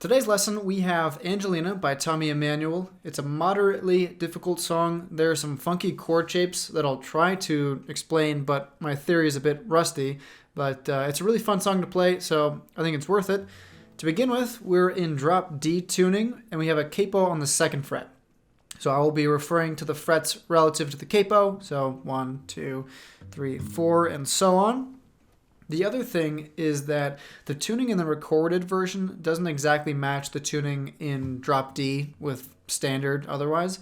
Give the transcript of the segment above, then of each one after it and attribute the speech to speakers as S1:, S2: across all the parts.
S1: today's lesson, we have Angelina by Emmanuel. It's a moderately difficult song. There are some funky chord shapes that I'll try to explain, but my theory is a bit rusty. But it's a really fun song to play, so I think it's worth it. To begin with, we're in drop D tuning, and we have a capo on the 2nd fret. So I will be referring to the frets relative to the capo, so 1, 2, 3, 4, and so on. The other thing is that the tuning in the recorded version doesn't exactly match the tuning in drop D with standard otherwise.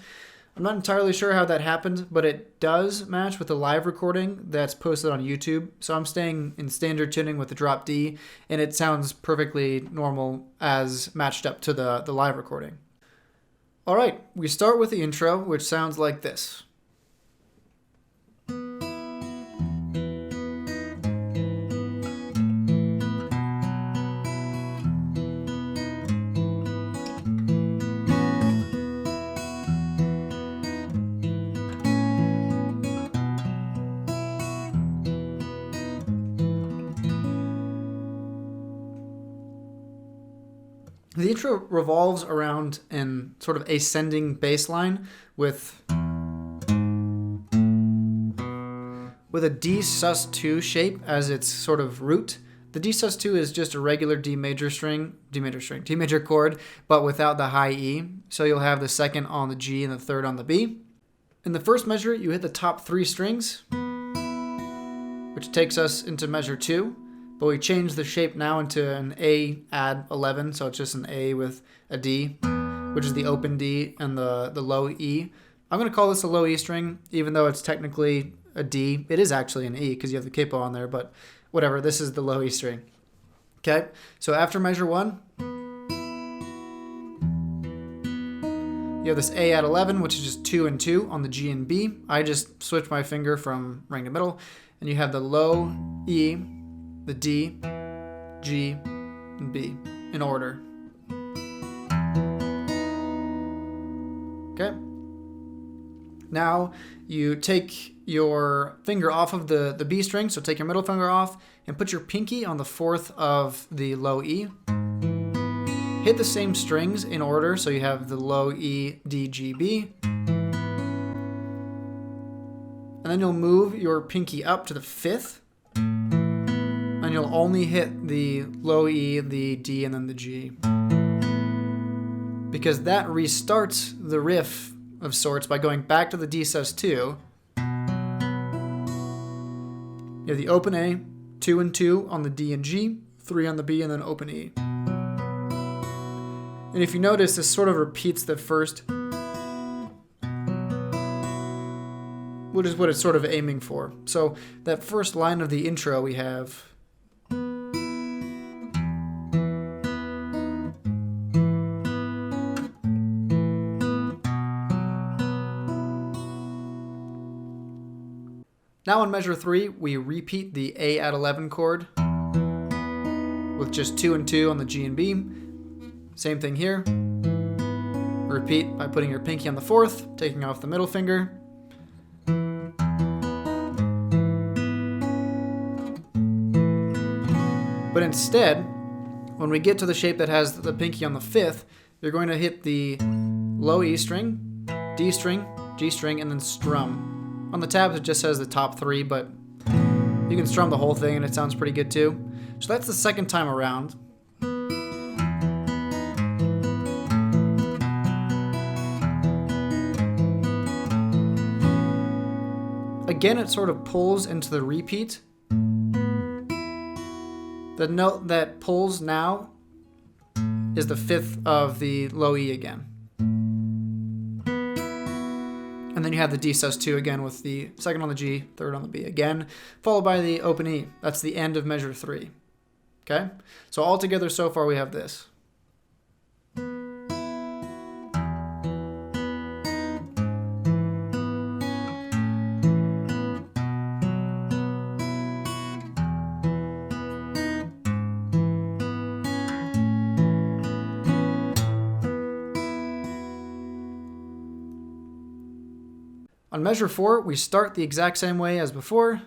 S1: I'm not entirely sure how that happened, but it does match with the live recording that's posted on YouTube. So I'm staying in standard tuning with the drop D, and it sounds perfectly normal as matched up to the live recording. All right, we start with the intro, which sounds like this. The intro revolves around an sort of ascending bass line with a D sus2 shape as its sort of root. The D sus2 is just a regular D major chord, but without the high E. So you'll have the 2nd on the G and the 3rd on the B. In the first measure, you hit the top 3 strings, which takes us into measure 2. But we change the shape now into an A add 11, so it's just an A with a D, which is the open D and the low E. I'm going to call this a low E string, even though it's technically a D. It is actually an E because you have the capo on there, but whatever, this is the low E string. Okay, so after measure 1, you have this A add 11, which is just 2 and 2 on the G and B. I just switch my finger from ring to middle, and you have the low E, the D, G, and B in order. Okay. Now you take your finger off of the B string, so take your middle finger off and put your pinky on the 4th of the low E. Hit the same strings in order, so you have the low E, D, G, B. And then you'll move your pinky up to the 5th. And you'll only hit the low E, the D, and then the G. Because that restarts the riff of sorts by going back to the D sus2. You have the open A, 2 and 2 on the D and G, 3 on the B, and then open E. And if you notice, this sort of repeats the first, which is what it's sort of aiming for. So that first line of the intro we have. Now on measure 3, we repeat the A add 11 chord with just 2 and 2 on the G and B. Same thing here. Repeat by putting your pinky on the 4th, taking off the middle finger. But instead, when we get to the shape that has the pinky on the 5th, you're going to hit the low E string, D string, G string, and then strum. On the tabs, it just says the top 3, but you can strum the whole thing and it sounds pretty good too. So that's the 2nd time around. Again, it sort of pulls into the repeat. The note that pulls now is the 5th of the low E again. And then you have the D sus2 again with the 2nd on the G, 3rd on the B again, followed by the open E. That's the end of measure 3. Okay? So all together so far we have this. On measure 4, we start the exact same way as before,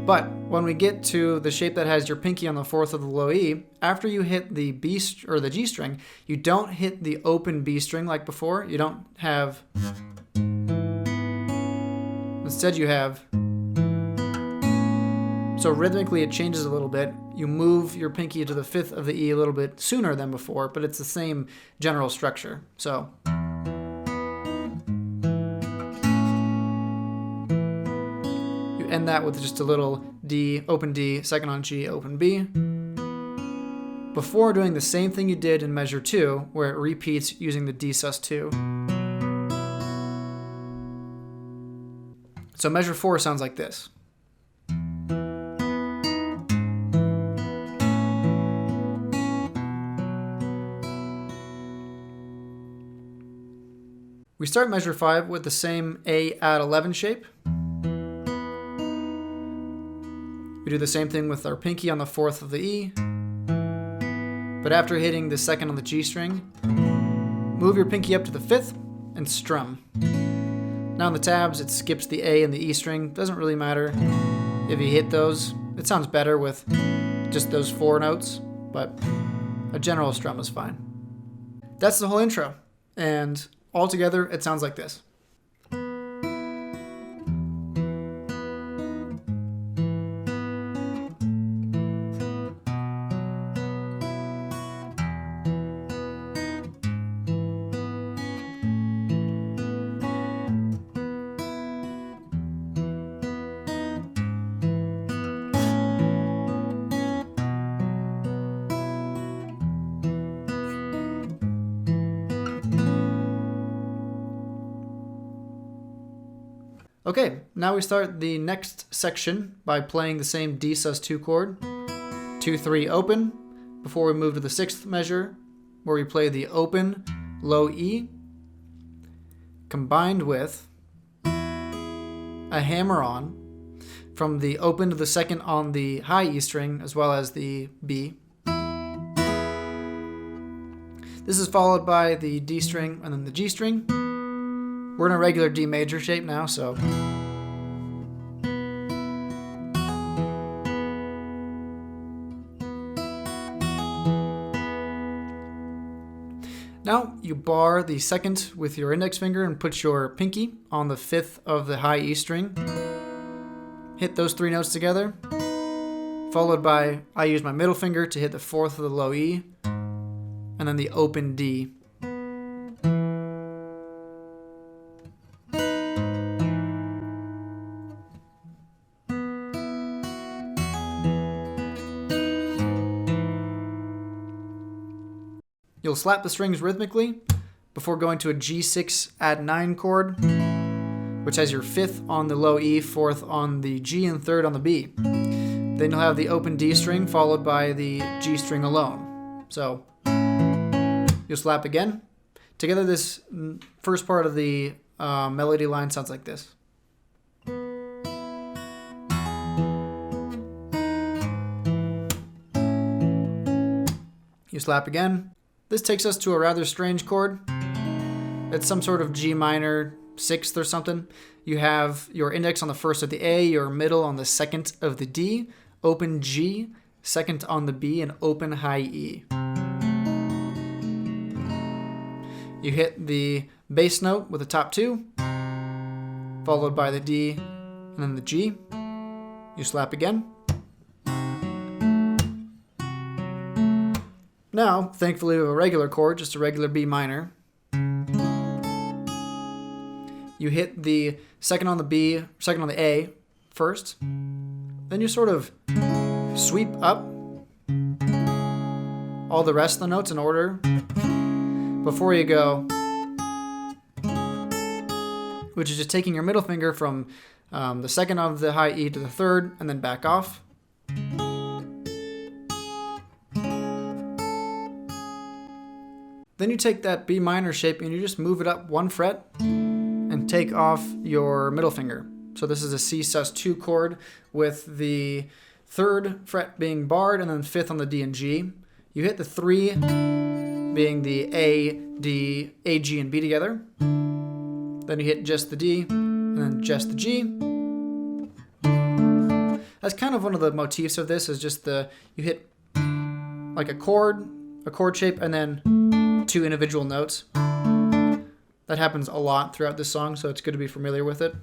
S1: but when we get to the shape that has your pinky on the fourth of the low E, after you hit the B or the G string, you don't hit the open B string like before. You don't have. Instead, you have. So rhythmically, it changes a little bit. You move your pinky to the fifth of the E a little bit sooner than before, but it's the same general structure. So. End that with just a little D, open D, second on G, open B. Before doing the same thing you did in measure 2, where it repeats using the D sus2. So measure 4 sounds like this. We start measure 5 with the same A add 11 shape. We do the same thing with our pinky on the fourth of the E. But after hitting the second on the G string, move your pinky up to the fifth and strum. Now on the tabs, it skips the A and the E string. Doesn't really matter if you hit those. It sounds better with just those 4 notes, but a general strum is fine. That's the whole intro. And altogether, it sounds like this. Okay, now we start the next section by playing the same D sus2 chord, 2-3 open, before we move to the 6th measure, where we play the open low E, combined with a hammer-on from the open to the 2nd on the high E string, as well as the B. This is followed by the D string and then the G string. We're in a regular D major shape now, so. Now you bar the 2nd with your index finger and put your pinky on the 5th of the high E string. Hit those 3 notes together, followed by, I use my middle finger to hit the 4th of the low E, and then the open D. You'll slap the strings rhythmically before going to a G6 add 9 chord, which has your 5th on the low E, 4th on the G, and 3rd on the B. Then you'll have the open D string followed by the G string alone. So you'll slap again. Together, this first part of the melody line sounds like this. You slap again. This takes us to a rather strange chord. It's some sort of G minor 6th or something. You have your index on the 1st of the A, your middle on the 2nd of the D, open G, 2nd on the B, and open high E. You hit the bass note with the top 2, followed by the D and then the G. You slap again. Now, thankfully, we have a regular chord, just a regular B minor. You hit the 2nd on the B, 2nd on the A first. Then you sort of sweep up all the rest of the notes in order before you go, which is just taking your middle finger from the 2nd of the high E to the 3rd and then back off. Then you take that B minor shape and you just move it up 1 fret and take off your middle finger. So this is a C sus2 chord with the 3rd fret being barred and then 5th on the D and G. You hit the 3 being the A, D, A, G, and B together. Then you hit just the D and then just the G. That's that's kind of one of the motifs of this, is just you hit like a chord shape, and then 2 individual notes. That happens a lot throughout this song, so it's good to be familiar with it.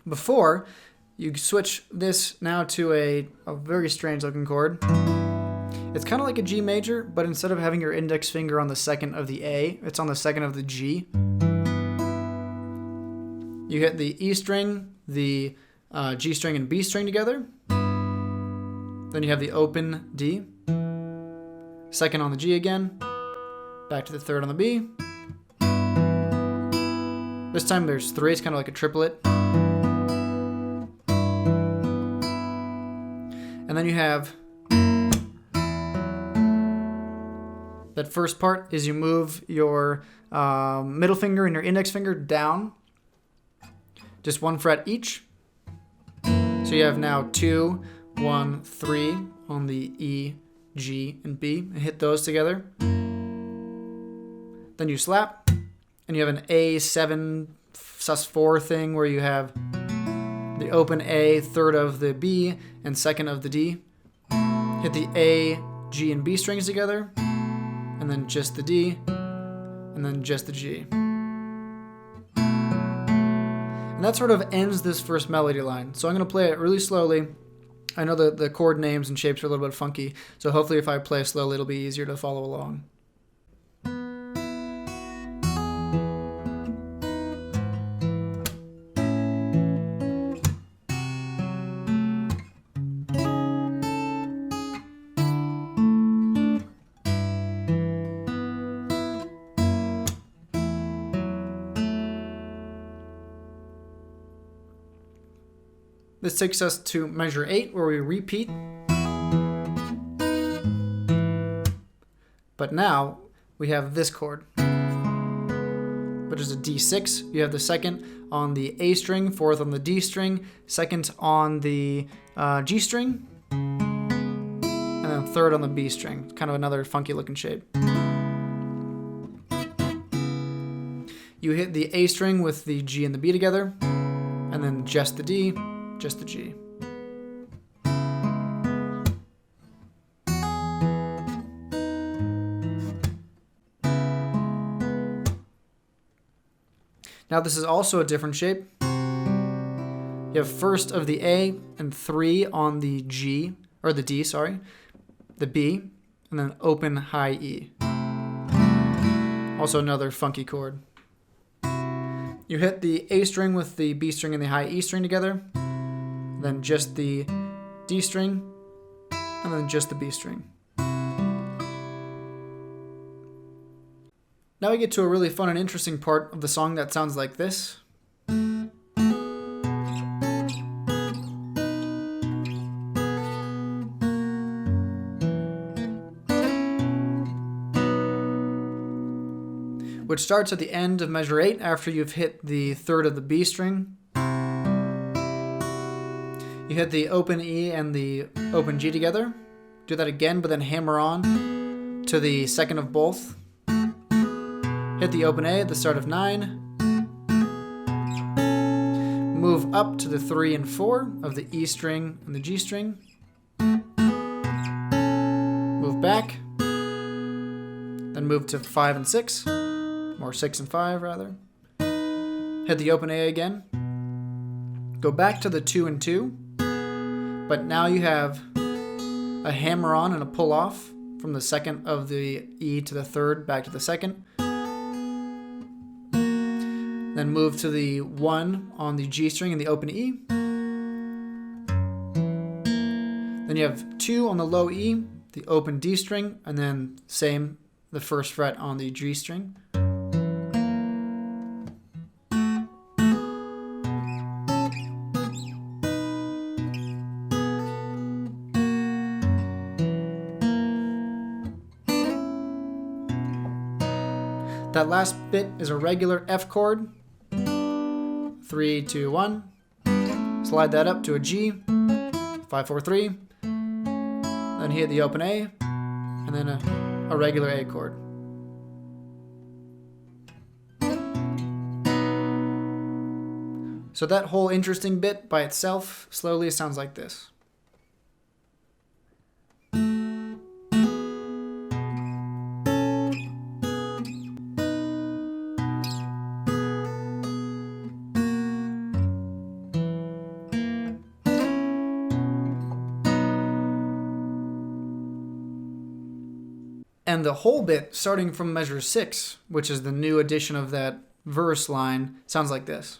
S1: Before, you switch this now to a very strange looking chord. It's kind of like a G major, but instead of having your index finger on the 2nd of the A, it's on the 2nd of the G. You hit the E string, the G string, and B string together. Then you have the open D, 2nd on the G again, back to the 3rd on the B. This time there's 3, it's kind of like a triplet. And then you have that first part is you move your middle finger and your index finger down, just 1 fret each. So you have now 2, 1, 3 on the E, G, and B, and hit those together. Then you slap, and you have an A7 sus4 thing where you have the open A, 3rd of the B, and 2nd of the D. Hit the A, G, and B strings together, and then just the D, and then just the G. And that sort of ends this first melody line. So I'm going to play it really slowly. I know the chord names and shapes are a little bit funky, so hopefully if I play slowly it'll be easier to follow along. This takes us to measure 8, where we repeat. But now we have this chord, which is a D6. You have the 2nd on the A string, 4th on the D string, 2nd on the G string, and then 3rd on the B string. It's kind of another funky looking shape. You hit the A string with the G and the B together, and then just the D, just the G. Now this is also a different shape. You have 1st of the A and 3 on the G, or the D, sorry, the B, and then open high E. Also another funky chord. You hit the A string with the B string and the high E string together, then just the D string, and then just the B string. Now we get to a really fun and interesting part of the song that sounds like this. Which starts at the end of measure 8 after you've hit the 3rd of the B string. You hit the open E and the open G together. Do that again, but then hammer on to the 2nd of both. Hit the open A at the start of 9. Move up to the 3 and 4 of the E string and the G string. Move back. Then move to 5 and 6. Or 6 and 5 rather. Hit the open A again. Go back to the 2 and 2. But now you have a hammer on and a pull off from the 2nd of the E to the 3rd back to the 2nd. Then move to the 1 on the G string and the open E. Then you have 2 on the low E, the open D string, and then same, the 1st fret on the G string. That last bit is a regular F chord. 3, 2, 1. Slide that up to a G. 5, 4, 3. Then hit the open A, and then a regular A chord. So that whole interesting bit by itself slowly sounds like this. And the whole bit, starting from measure 6, which is the new addition of that verse line, sounds like this.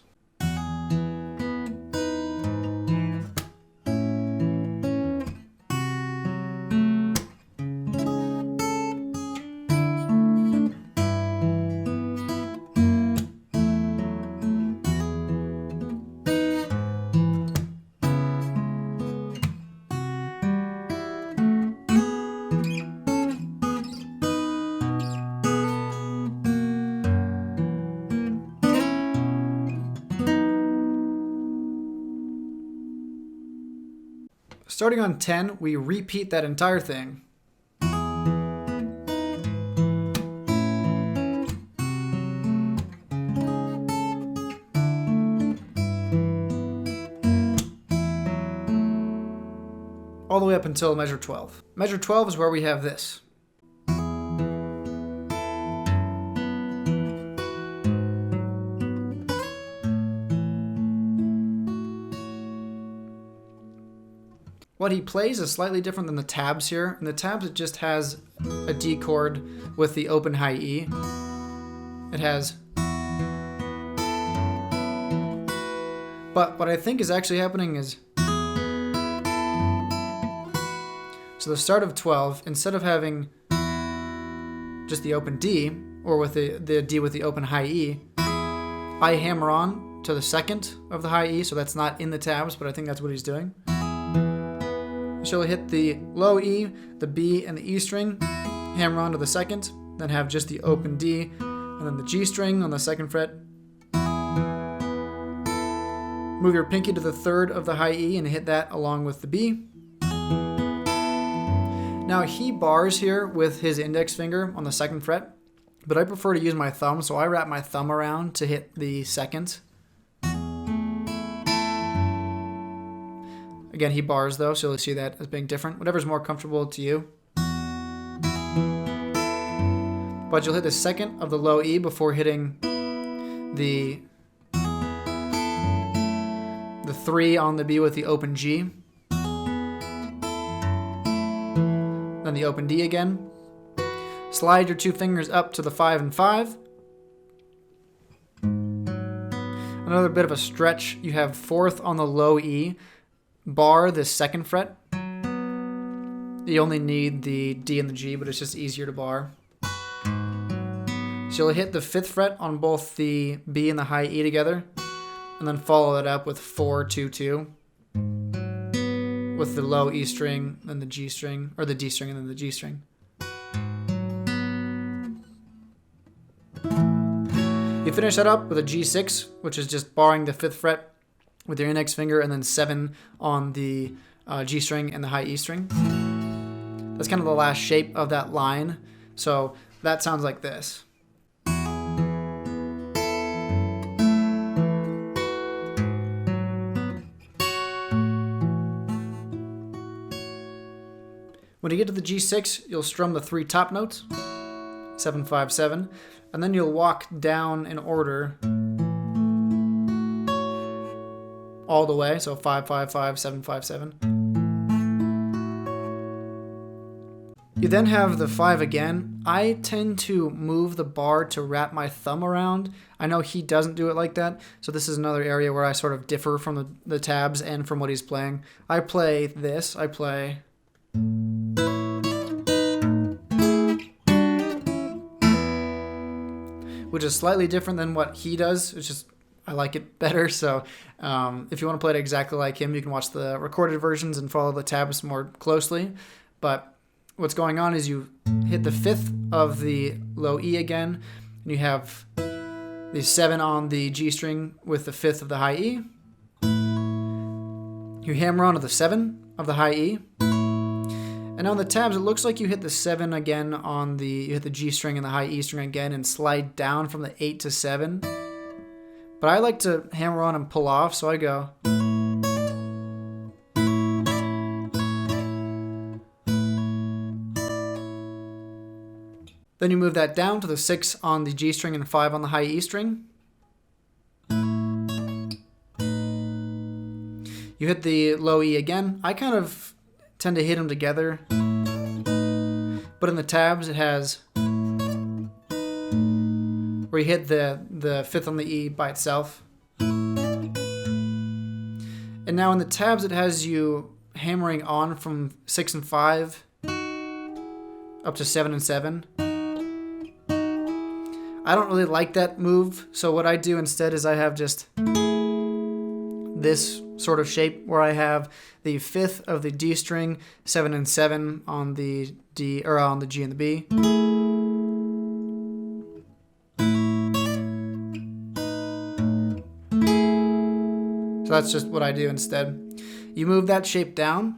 S1: Starting on 10, we repeat that entire thing. All the way up until measure 12. Measure 12 is where we have this. What he plays is slightly different than the tabs here. In the tabs, it just has a D chord with the open high E. It has... But what I think is actually happening is... So the start of 12, instead of having just the open D, or with the D with the open high E, I hammer on to the second of the high E, so that's not in the tabs, but I think that's what he's doing. So he'll hit the low E, the B, and the E string, hammer on to the second, then have just the open D, and then the G string on the second fret. Move your pinky to the third of the high E and hit that along with the B. Now he bars here with his index finger on the second fret, but I prefer to use my thumb, so I wrap my thumb around to hit the second. Again, he bars though, so you'll see that as being different. Whatever's more comfortable to you. But you'll hit the second of the low E before hitting the 3 on the B with the open G. Then the open D again. Slide your 2 fingers up to the 5 and 5. Another bit of a stretch. You have 4th on the low E. Bar the second fret. You only need the D and the G, but it's just easier to bar. So you'll hit the 5th fret on both the B and the high E together, and then follow that up with 4, 2, 2, with the low E string, then the G string, or the D string, and then the G string. You finish that up with a G6, which is just barring the 5th fret with your index finger, and then 7 on the G string and the high E string. That's kind of the last shape of that line. So that sounds like this. When you get to the G6, you'll strum the 3 top notes, 7, 5, 7, and then you'll walk down in order all the way, so 5, 5, 5, 7, 5, 7. You then have the 5 again. I tend to move the bar to wrap my thumb around. I know he doesn't do it like that, so this is another area where I sort of differ from the tabs and from what he's playing. I play this. I play... which is slightly different than what he does. It's just, I like it better. So if you want to play it exactly like him, you can watch the recorded versions and follow the tabs more closely. But what's going on is you hit the 5th of the low E again, and you have the 7 on the G string with the 5th of the high E. You hammer onto the 7 of the high E. And on the tabs, it looks like you hit the 7 again you hit the G string and the high E string again and slide down from the 8 to 7. But I like to hammer on and pull off, so I go. Then you move that down to the 6 on the G string and 5 on the high E string. You hit the low E again. I kind of tend to hit them together. But in the tabs it has where you hit the 5th on the E by itself. And now in the tabs it has you hammering on from 6 and 5 up to 7 and 7. I don't really like that move, so what I do instead is I have just this sort of shape where I have the 5th of the D string, 7 and 7 on the D or on the G and the B. So that's just what I do instead. You move that shape down,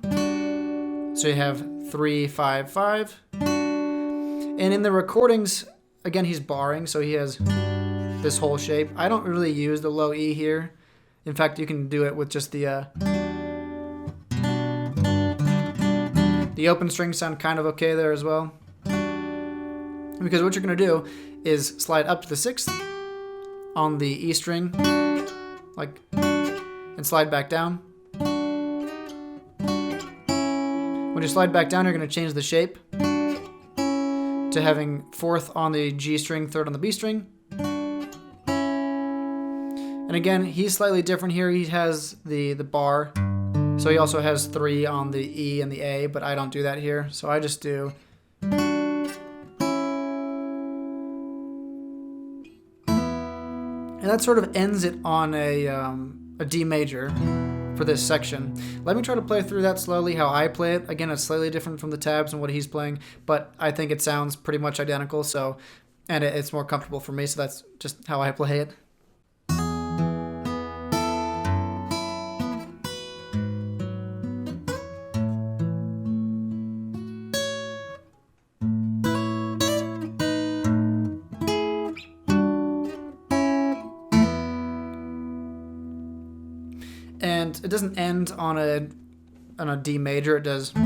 S1: so you have 3, 5, 5. And in the recordings, again, he's barring, so he has this whole shape. I don't really use the low E here. In fact, you can do it with just the open strings sound kind of okay there as well. Because what you're going to do is slide up to the 6th on the E string, like, and slide back down. When you slide back down, you're going to change the shape to having 4th on the G string, 3rd on the B string. And again, he's slightly different here. He has the bar, so he also has 3 on the E and the A, but I don't do that here. So I just do. And that sort of ends it on a D major for this section. Let me try to play through that slowly, how I play it. Again, it's slightly different from the tabs and what he's playing, but I think it sounds pretty much identical, so, and it's more comfortable for me, so that's just how I play it. And it doesn't end on a D major, it does. But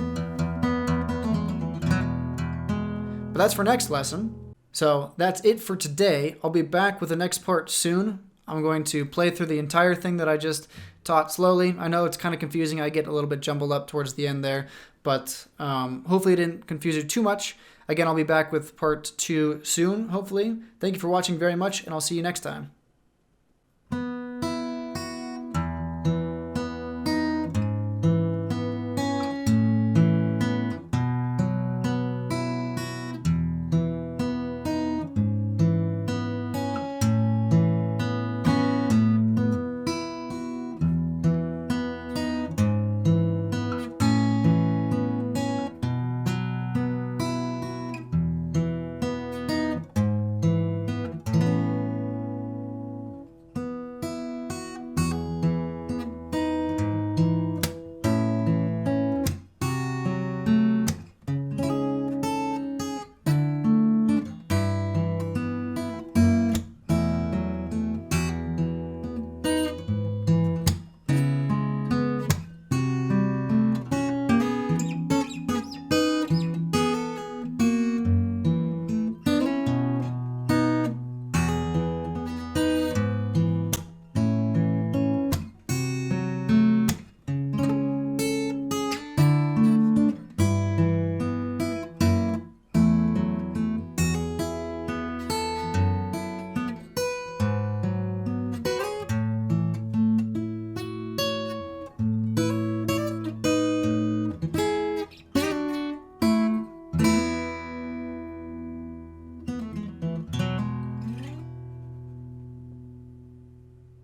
S1: that's for next lesson. So that's it for today. I'll be back with the next part soon. I'm going to play through the entire thing that I just taught slowly. I know it's kind of confusing. I get a little bit jumbled up towards the end there, but hopefully it didn't confuse you too much. Again, I'll be back with part 2 soon, hopefully. Thank you for watching very much, and I'll see you next time.